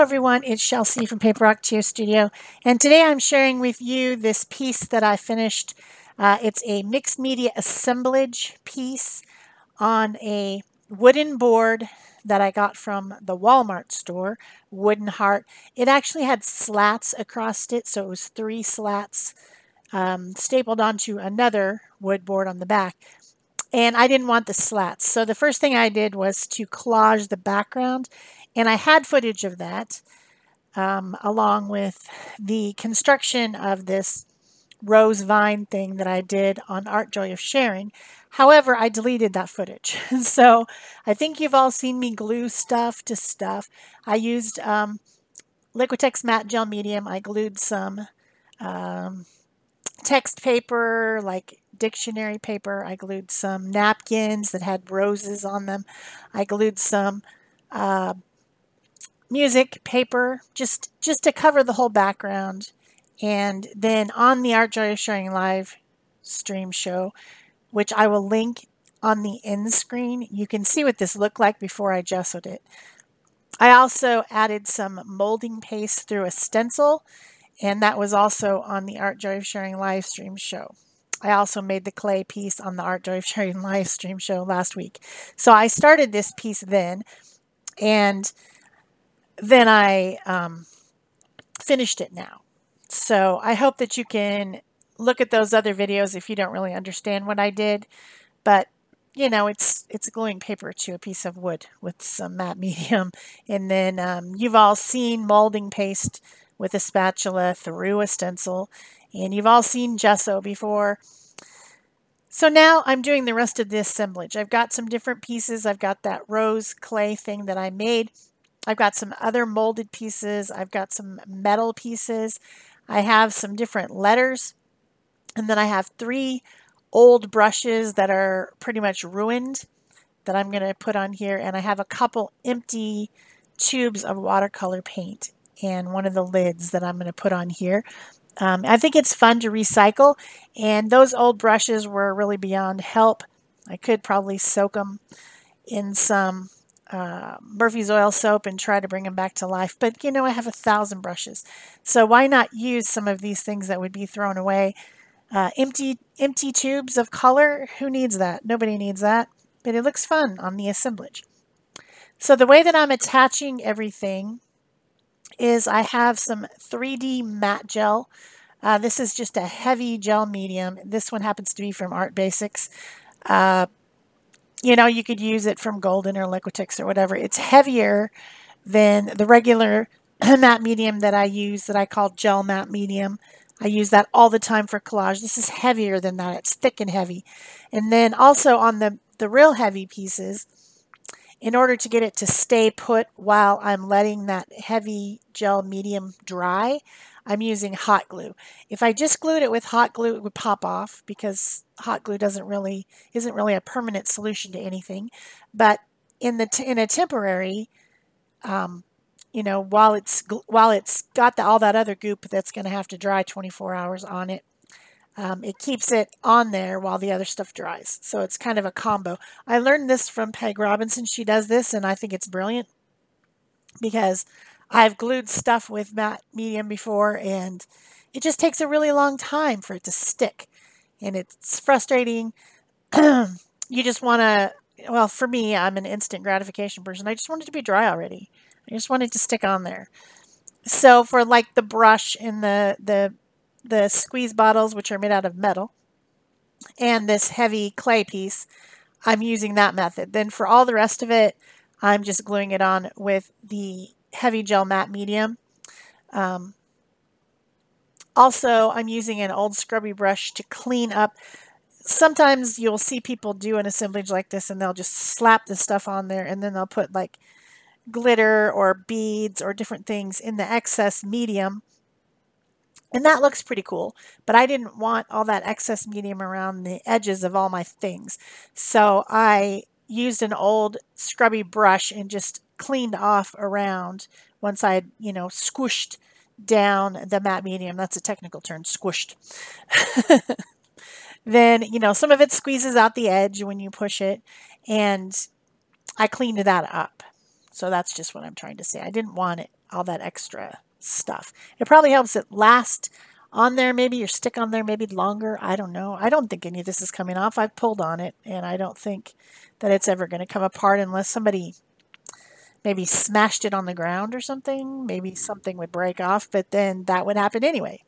everyone, it's Shel C from PaperOcotilloStudio, and today I'm sharing with you this piece that I finished. It's a mixed media assemblage piece on a wooden board that I got from the Walmart store, Wooden Heart. It actually had slats across it, so it was 3 slats stapled onto another wood board on the back. And I didn't want the slats. So the first thing I did was to collage the background. And I had footage of that along with the construction of this rose vine thing that I did on Art Joy of Sharing. However, I deleted that footage. So I think you've all seen me glue stuff to stuff. I used Liquitex matte gel medium. I glued some text paper, like dictionary paper. I glued some napkins that had roses on them. I glued some music paper just to cover the whole background. And then on the Art Joy of Sharing live stream show, which I will link on the end screen, you can see what this looked like before I gessoed it. I also added some molding paste through a stencil, and that was also on the Art Joy of Sharing live stream show. I also made the clay piece on the Art Joy of Sharing live stream show last week. So I started this piece then, and then I finished it now. So I hope that you can look at those other videos if you don't really understand what I did. But, you know, it's gluing paper to a piece of wood with some matte medium. And then you've all seen molding paste with a spatula through a stencil. And you've all seen gesso before. So now I'm doing the rest of the assemblage. I've got some different pieces. I've got that rose clay thing that I made. I've got some other molded pieces. I've got some metal pieces. I have some different letters. And then I have 3 old brushes that are pretty much ruined that I'm going to put on here. And I have a couple empty tubes of watercolor paint and one of the lids that I'm going to put on here. I think it's fun to recycle, and those old brushes were really beyond help. I could probably soak them in some Murphy's oil soap and try to bring them back to life. But, you know, I have 1,000 brushes. So why not use some of these things that would be thrown away? Empty tubes of color, who needs that? Nobody needs that. But it looks fun on the assemblage. So the way that I'm attaching everything is I have some 3D matte gel. This is just a heavy gel medium. This one happens to be from Art Basics. You know, you could use it from Golden or Liquitex or whatever. It's heavier than the regular matte medium that I use that I call gel matte medium. I use that all the time for collage. This is heavier than that. It's thick and heavy. And then also on the real heavy pieces, in order to get it to stay put while I'm letting that heavy gel medium dry, I'm using hot glue. If I just glued it with hot glue, it would pop off because hot glue isn't really a permanent solution to anything. But in a temporary, you know, while it's got all that other goop that's going to have to dry 24 hours on it, it keeps it on there while the other stuff dries. So it's kind of a combo. I learned this from Peg Robinson. She does this, and I think it's brilliant because I've glued stuff with matte medium before, and it just takes a really long time for it to stick. And it's frustrating. You just want to, well, for me, I'm an instant gratification person. I just want it to be dry already. I just want it to stick on there. So for like the brush and the squeeze bottles, which are made out of metal, and this heavy clay piece, I'm using that method. Then for all the rest of it, I'm just gluing it on with the heavy gel matte medium. Also, I'm using an old scrubby brush to clean up. Sometimes you'll see people do an assemblage like this, and they'll just slap the stuff on there, and then they'll put like glitter or beads or different things in the excess medium. And that looks pretty cool, but I didn't want all that excess medium around the edges of all my things. So I used an old scrubby brush and just cleaned off around once I had, you know, squished down the matte medium. That's a technical term, squished. Then, you know, some of it squeezes out the edge when you push it, and I cleaned that up. So that's just what I'm trying to say. I didn't want it all that extra stuff. It probably helps it last on there, maybe, or stick on there maybe longer. I don't know. I don't think any of this is coming off. I've pulled on it, and I don't think that it's ever going to come apart unless somebody maybe smashed it on the ground or something. Maybe something would break off, but then that would happen anyway.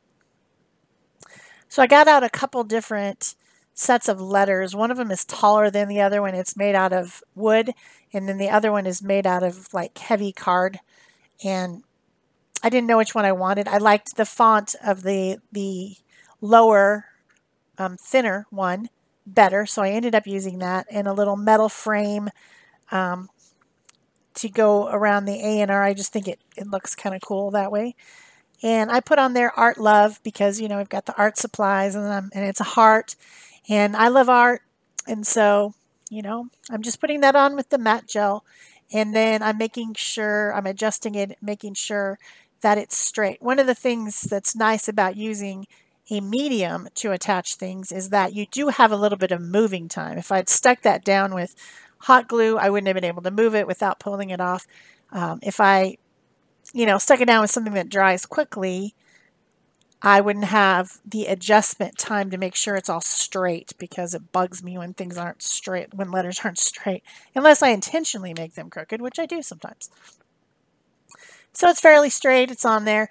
So I got out a couple different sets of letters. One of them is taller than the other one. It's made out of wood, and then the other one is made out of like heavy card. And I didn't know which one I wanted. I liked the font of the lower, thinner one better, so I ended up using that, and a little metal frame to go around the A and R. I just think it looks kind of cool that way. And I put on there Art Love because, you know, we've got the art supplies, and it's a heart, and I love art, and so, you know, I'm just putting that on with the matte gel, and then I'm making sure, I'm adjusting it, making sure that it's straight. One of the things that's nice about using a medium to attach things is that you do have a little bit of moving time. If I'd stuck that down with hot glue, I wouldn't have been able to move it without pulling it off. If I, you know, stuck it down with something that dries quickly, I wouldn't have the adjustment time to make sure it's all straight, because it bugs me when things aren't straight, when letters aren't straight, unless I intentionally make them crooked, which I do sometimes. So it's fairly straight. It's on there.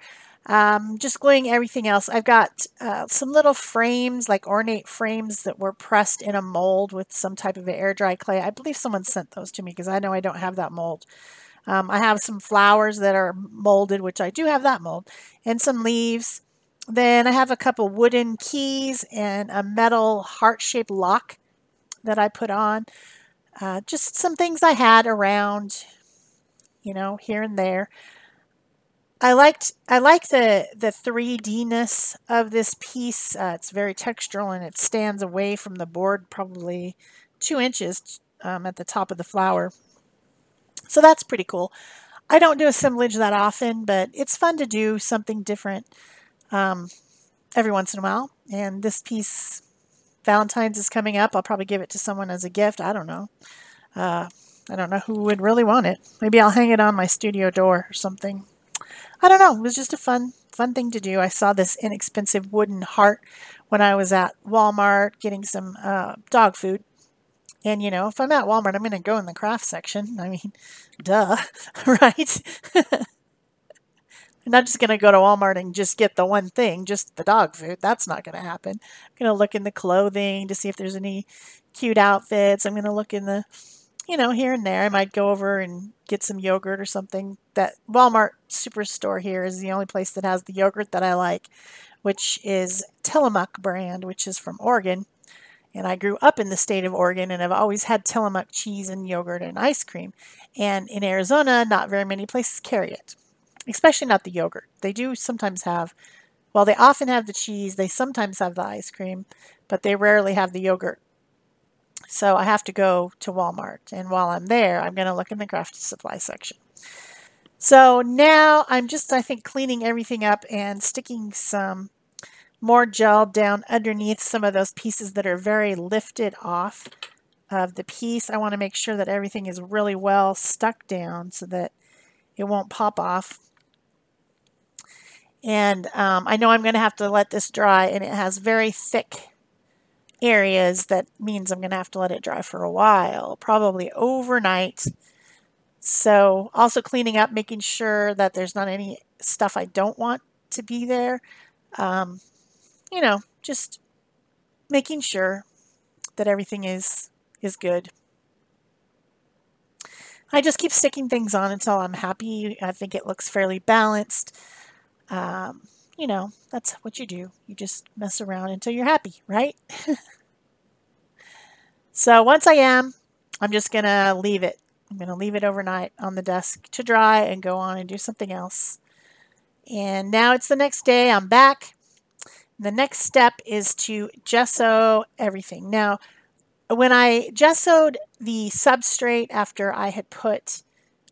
Just gluing everything else. I've got some little frames, like ornate frames that were pressed in a mold with some type of air dry clay. I believe someone sent those to me because I know I don't have that mold. I have some flowers that are molded, which I do have that mold, and some leaves. Then I have a couple wooden keys and a metal heart-shaped lock that I put on. Just some things I had around, you know, here and there. I like the 3D-ness of this piece. It's very textural, and it stands away from the board probably 2 inches at the top of the flower. So that's pretty cool. I don't do assemblage that often, but it's fun to do something different every once in a while. And this piece, Valentine's is coming up. I'll probably give it to someone as a gift. I don't know. I don't know who would really want it. Maybe I'll hang it on my studio door or something. I don't know. It was just a fun thing to do. I saw this inexpensive wooden heart when I was at Walmart getting some dog food. And, you know, if I'm at Walmart, I'm going to go in the craft section. I mean, duh, right? I'm not just going to go to Walmart and just get the one thing, just the dog food. That's not going to happen. I'm going to look in the clothing to see if there's any cute outfits. I'm going to look in the, you know, here and there. I might go over and get some yogurt or something. That Walmart Superstore here is the only place that has the yogurt that I like, which is Tillamook brand, which is from Oregon. And I grew up in the state of Oregon, and I've always had Tillamook cheese and yogurt and ice cream. And in Arizona, not very many places carry it, especially not the yogurt. They do sometimes have, well, they often have the cheese. They sometimes have the ice cream, but they rarely have the yogurt. So I have to go to Walmart. And while I'm there, I'm going to look in the craft supply section. So now I'm just, I think, cleaning everything up and sticking some more gel down underneath some of those pieces that are very lifted off of the piece. I want to make sure that everything is really well stuck down so that it won't pop off. And I know I'm going to have to let this dry, and it has very thick areas. That means I'm going to have to let it dry for a while, probably overnight. So also cleaning up, making sure that there's not any stuff I don't want to be there. You know, just making sure that everything is good. I just keep sticking things on until I'm happy. I think it looks fairly balanced. You know, that's what you do. You just mess around until you're happy, right? So once I am, I'm just going to leave it. I'm going to leave it overnight on the desk to dry and go on and do something else. And now it's the next day. I'm back. The next step is to gesso everything. Now, when I gessoed the substrate after I had put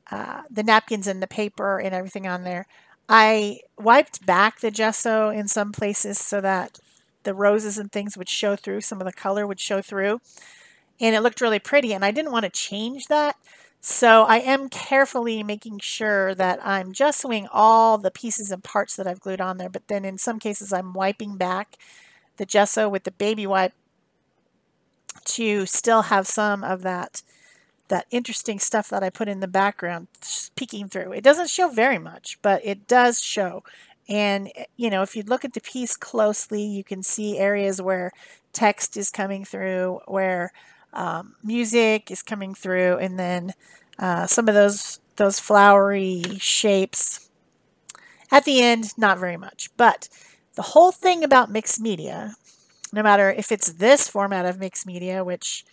the napkins and the paper and everything on there, I wiped back the gesso in some places so that the roses and things would show through, some of the color would show through, and it looked really pretty, and I didn't want to change that. So I am carefully making sure that I'm gessoing all the pieces and parts that I've glued on there, but then in some cases I'm wiping back the gesso with the baby wipe to still have some of that interesting stuff that I put in the background peeking through. It doesn't show very much, but it does show. And, you know, if you look at the piece closely, you can see areas where text is coming through, where music is coming through, and then some of those flowery shapes. At the end, not very much. But the whole thing about mixed media, no matter if it's this format of mixed media, which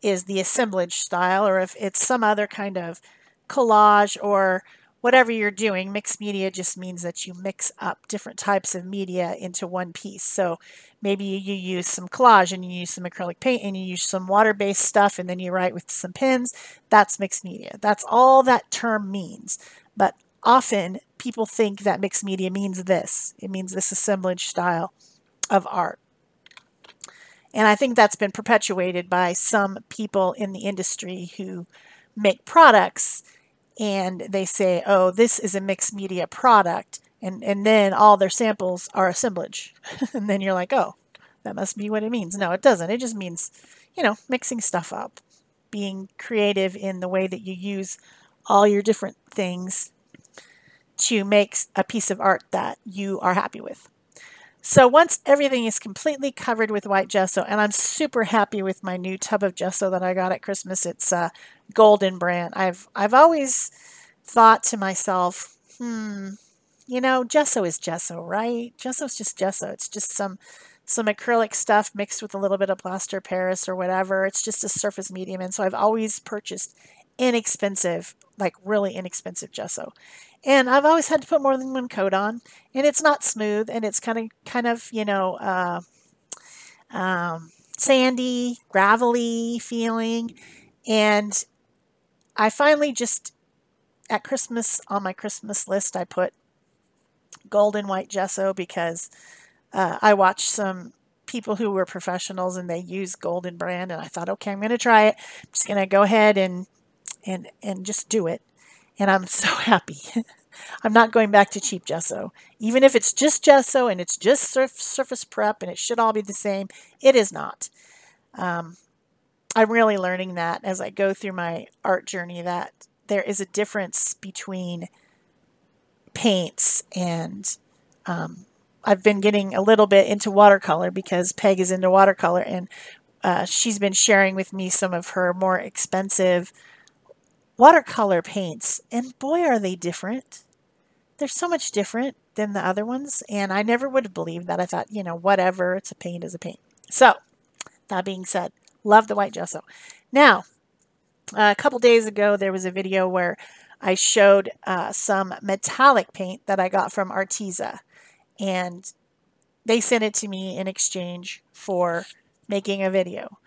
is the assemblage style, or if it's some other kind of collage or whatever you're doing, mixed media just means that you mix up different types of media into one piece. So maybe you use some collage and you use some acrylic paint and you use some water-based stuff and then you write with some pens. That's mixed media. That's all that term means. But often people think that mixed media means this. It means this assemblage style of art. And I think that's been perpetuated by some people in the industry who make products and they say, oh, this is a mixed media product. And then all their samples are assemblage. And then you're like, oh, that must be what it means. No, it doesn't. It just means, you know, mixing stuff up, being creative in the way that you use all your different things to make a piece of art that you are happy with. So once everything is completely covered with white gesso, and I'm super happy with my new tub of gesso that I got at Christmas. It's Golden brand. I've always thought to myself, you know, gesso is gesso, right? Gesso is just gesso. It's just some acrylic stuff mixed with a little bit of plaster Paris or whatever. It's just a surface medium, and so I've always purchased inexpensive, like really inexpensive gesso. And I've always had to put more than one coat on, and it's not smooth, and it's kind of you know, sandy, gravelly feeling. And I finally just, at Christmas, on my Christmas list, I put golden white gesso because I watched some people who were professionals and they use Golden brand, and I thought, okay, I'm going to try it. I'm just going to go ahead and just do it. And I'm so happy. I'm not going back to cheap gesso. Even if it's just gesso and it's just surface prep and it should all be the same, it is not. I'm really learning that as I go through my art journey, that there is a difference between paints and I've been getting a little bit into watercolor because Peg is into watercolor, and she's been sharing with me some of her more expensive watercolor paints, and boy, are they different. They're so much different than the other ones, and I never would have believed that. I thought, you know, whatever, it's a paint is a paint. So, that being said, love the white gesso. Now, a couple days ago, there was a video where I showed some metallic paint that I got from Arteza, and they sent it to me in exchange for making a video.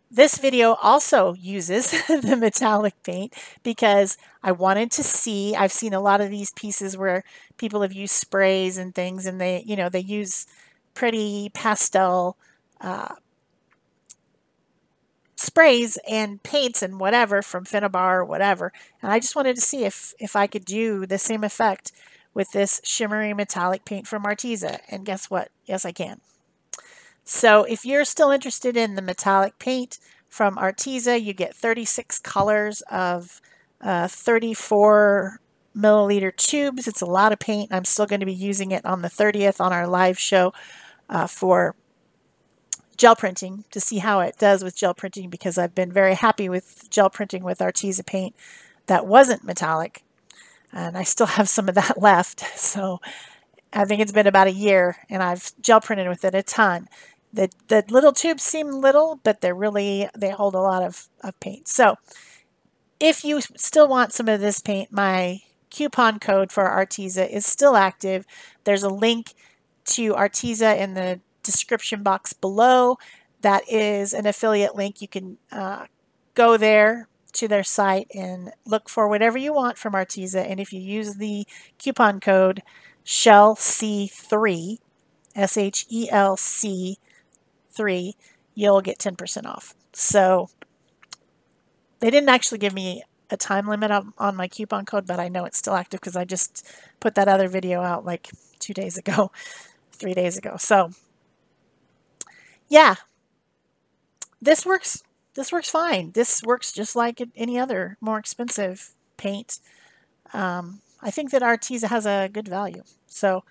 This video also uses the metallic paint because I wanted to see, I've seen a lot of these pieces where people have used sprays and things, and they, you know, they use pretty pastel sprays and paints and whatever from Finnabar or whatever. And I just wanted to see if I could do the same effect with this shimmery metallic paint from Arteza. And guess what? Yes, I can. So if you're still interested in the metallic paint from Arteza, you get 36 colors of 34 milliliter tubes. It's a lot of paint. I'm still going to be using it on the 30th on our live show for gel printing to see how it does with gel printing, because I've been very happy with gel printing with Arteza paint that wasn't metallic. And I still have some of that left. So I think it's been about a year and I've gel printed with it a ton. The little tubes seem little, but they hold a lot of paint. So if you still want some of this paint, my coupon code for Arteza is still active. There's a link to Arteza in the description box below. That is an affiliate link. You can go there to their site and look for whatever you want from Arteza. And if you use the coupon code Shel C3, SHELC 3, you'll get 10% off. So they didn't actually give me a time limit on my coupon code, but I know it's still active because I just put that other video out like 2 days ago, 3 days ago. So yeah, this works. This works fine. This works just like any other more expensive paint. I think that Arteza has a good value. So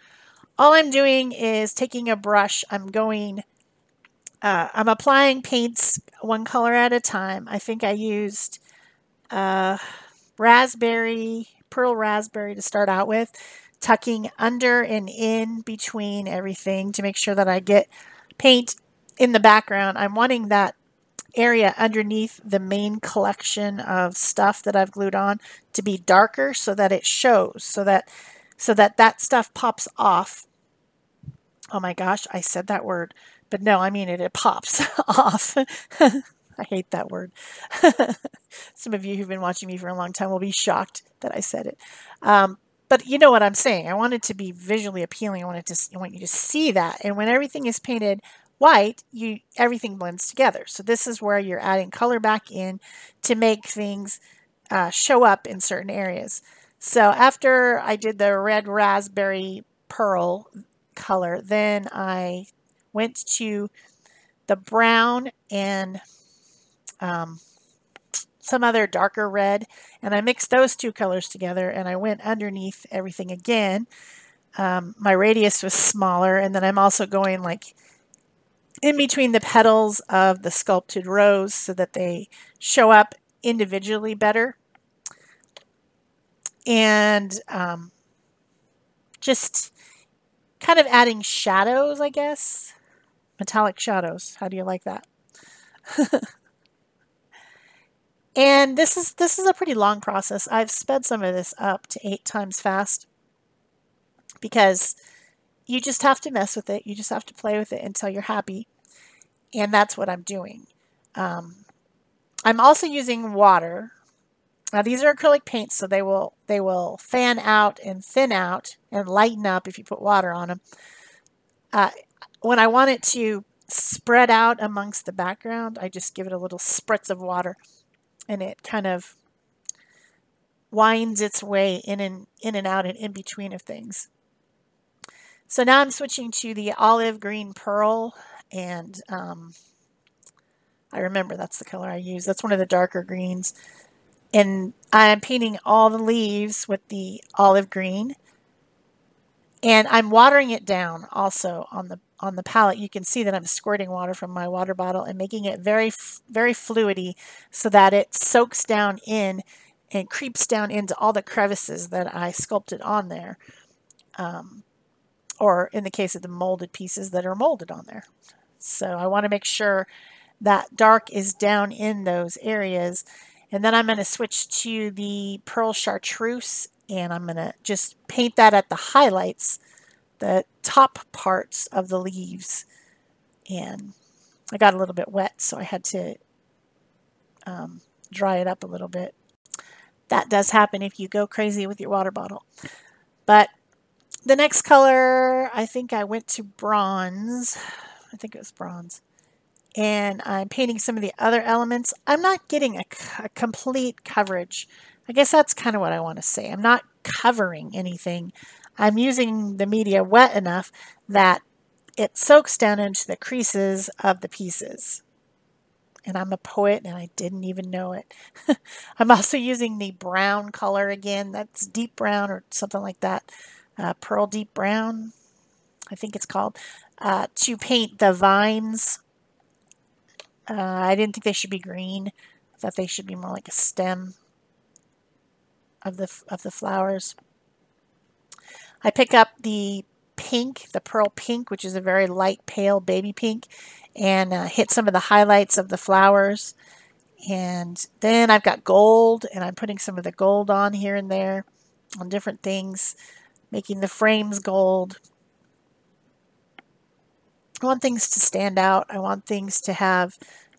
all I'm doing is taking a brush. I'm applying paints one color at a time. I think I used pearl raspberry to start out with, tucking under and in between everything to make sure that I get paint in the background. I'm wanting that area underneath the main collection of stuff that I've glued on to be darker so that it shows, so that stuff pops off. Oh my gosh, I said that word, but no, I mean it pops off. I hate that word. Some of you who've been watching me for a long time will be shocked that I said it. But you know what I'm saying. I want it to be visually appealing. I want you to see that. And when everything is painted white, everything blends together. So this is where you're adding color back in to make things show up in certain areas. So after I did the red raspberry pearl color, then I went to the brown and some other darker red, and I mixed those two colors together, and I went underneath everything again. My radius was smaller, and then I'm also going like in between the petals of the sculpted rose so that they show up individually better. And just kind of adding shadows, I guess. Metallic shadows. How do you like that? And this is a pretty long process. I've sped some of this up to 8 times fast because you just have to mess with it. You just have to play with it until you're happy. And that's what I'm doing. I'm also using water. Now these are acrylic paints, so they will fan out and thin out and lighten up if you put water on them. When I want it to spread out amongst the background, I just give it a little spritz of water, and it kind of winds its way in and out and in between of things. So now I'm switching to the olive green pearl, and I remember that's the color I use. That's one of the darker greens. And I'm painting all the leaves with the olive green. And I'm watering it down also on the palette. You can see that I'm squirting water from my water bottle and making it very, very fluidy so that it soaks down in and creeps down into all the crevices that I sculpted on there. Or in the case of the molded pieces that are molded on there. So I want to make sure that dark is down in those areas. And then I'm going to switch to the pearl chartreuse, and I'm going to just paint that at the highlights, the top parts of the leaves. And I got a little bit wet, so I had to dry it up a little bit. That does happen if you go crazy with your water bottle. But the next color, I think I went to bronze. I think it was bronze. And I'm painting some of the other elements. I'm not getting a complete coverage. I guess that's kind of what I want to say. I'm not covering anything. I'm using the media wet enough that it soaks down into the creases of the pieces. And I'm a poet and I didn't even know it. I'm also using the brown color again. That's deep brown or something like that. Pearl Deep Brown, I think it's called, to paint the vines. I didn't think they should be green. I thought they should be more like a stem of the flowers. I pick up the pink, the pearl pink, which is a very light, pale baby pink, and hit some of the highlights of the flowers. And then I've got gold, and I'm putting some of the gold on here and there on different things, making the frames gold. I want things to stand out. I want things to have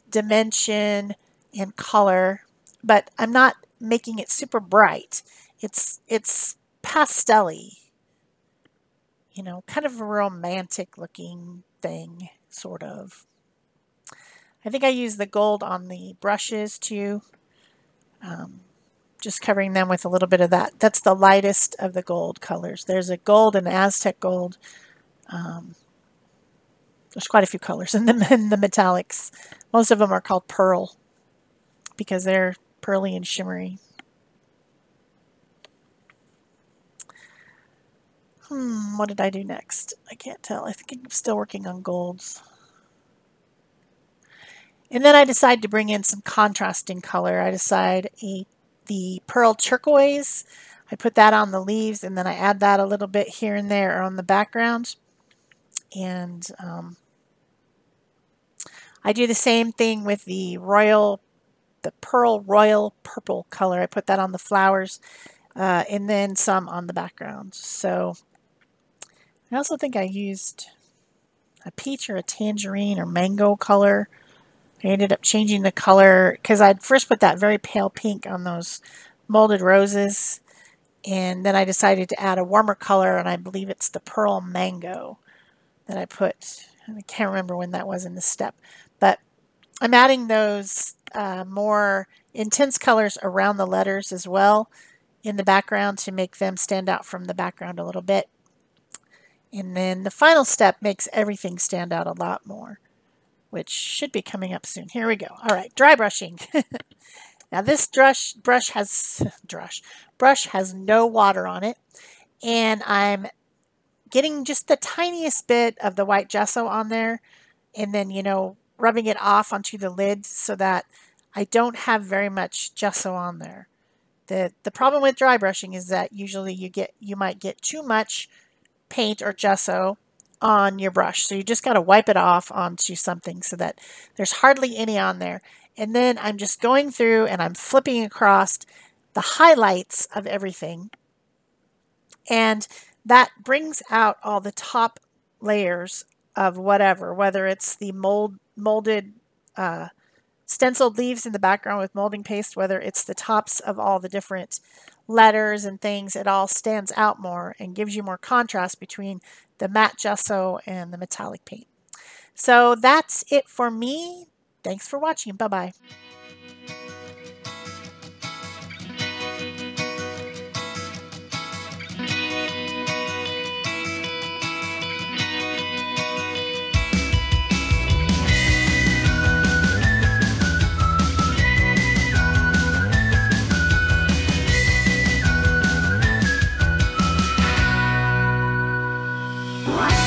dimension and color, but I'm not making it super bright. It's pastel-y, you know, kind of a romantic looking thing, sort of. I think I use the gold on the brushes too. just covering them with a little bit of that. That's the lightest of the gold colors. There's a gold and Aztec gold. There's quite a few colors in the metallics. Most of them are called pearl because they're pearly and shimmery. What did I do next? I can't tell. I think I'm still working on golds. And then I decide to bring in some contrasting color. I decide the pearl turquoise. I put that on the leaves, and then I add that a little bit here and there on the background. And I do the same thing with the pearl royal purple color. I put that on the flowers and then some on the background. So I also think I used a peach or a tangerine or mango color. I ended up changing the color because I'd first put that very pale pink on those molded roses, and then I decided to add a warmer color, and I believe it's the pearl mango that I put. I can't remember when that was in the step, but I'm adding those more intense colors around the letters as well in the background to make them stand out from the background a little bit. And then the final step makes everything stand out a lot more, which should be coming up soon. Here we go. All right, dry brushing. Now this brush has no water on it, and I'm getting just the tiniest bit of the white gesso on there, and then, you know, rubbing it off onto the lid so that I don't have very much gesso on there. The problem with dry brushing is that usually you might get too much paint or gesso on your brush. So you just got to wipe it off onto something so that there's hardly any on there. And then I'm just going through and I'm flipping across the highlights of everything. And that brings out all the top layers of whether it's the molded stenciled leaves in the background with molding paste, whether it's the tops of all the different letters and things. It all stands out more and gives you more contrast between the matte gesso and the metallic paint. So that's it for me. Thanks for watching. Bye-bye. What?